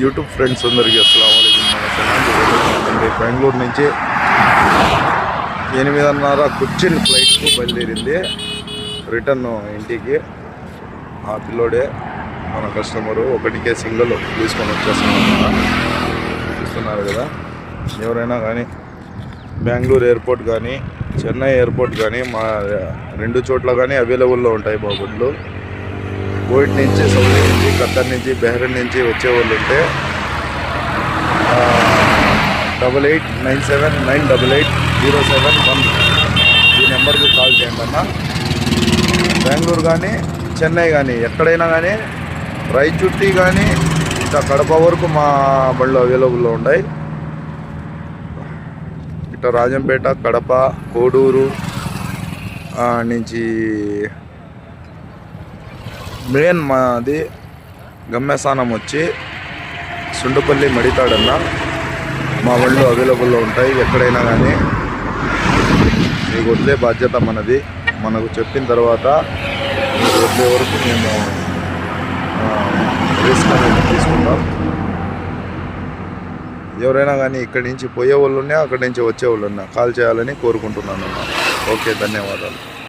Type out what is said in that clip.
YouTube friends అందరికీ అస్సలాముఅలైకుం. బెంగళూరు నుంచి 8:30 కొచ్చిన్ ఫ్లైట్కు బయలుదేరింది. రిటర్న్ ఇంటికి ఆ పిల్లోడే మన కస్టమరు. ఒకటికే సింగిల్ తీసుకొని వచ్చేస్తున్నాం. చూస్తున్నారు కదా, ఎవరైనా కానీ బెంగళూరు ఎయిర్పోర్ట్ కానీ చెన్నై ఎయిర్పోర్ట్ కానీ మా 2 చోట్ల కానీ అవైలబుల్లో ఉంటాయి బాబుడ్లు. కువైట్ నుంచి, సౌదీ నుంచి, ఖత్తర్ నుంచి, బహ్రెయిన్ నుంచి వచ్చేవాళ్ళు ఉంటే 8897988071 ఈ నెంబర్కి కాల్ చేయండి అన్న. బెంగళూరు కానీ చెన్నై కానీ ఎక్కడైనా కానీ రాయచూటి కానీ ఇంకా కడప వరకు మా బళ్ళు అవైలబుల్లో ఉన్నాయి. ఇట్లా రాజంపేట, కడప, కోడూరు నుంచి మెయిన్ మాది గమ్యస్థానం వచ్చి సుండుపల్లి మడితాడన్న. మా వాళ్ళు అవైలబుల్లో ఉంటాయి ఎక్కడైనా కానీ. మీకు వదిలే బాధ్యత మనది. మనకు చెప్పిన తర్వాత మీకు వదిలే వరకు మేము రిస్క్ అనేది తీసుకుంటాం. ఎవరైనా కానీ ఇక్కడి నుంచి పోయే వాళ్ళు ఉన్నా, అక్కడి నుంచి వచ్చే వాళ్ళు ఉన్నా కాల్ చేయాలని కోరుకుంటున్నాను. ఓకే, ధన్యవాదాలు.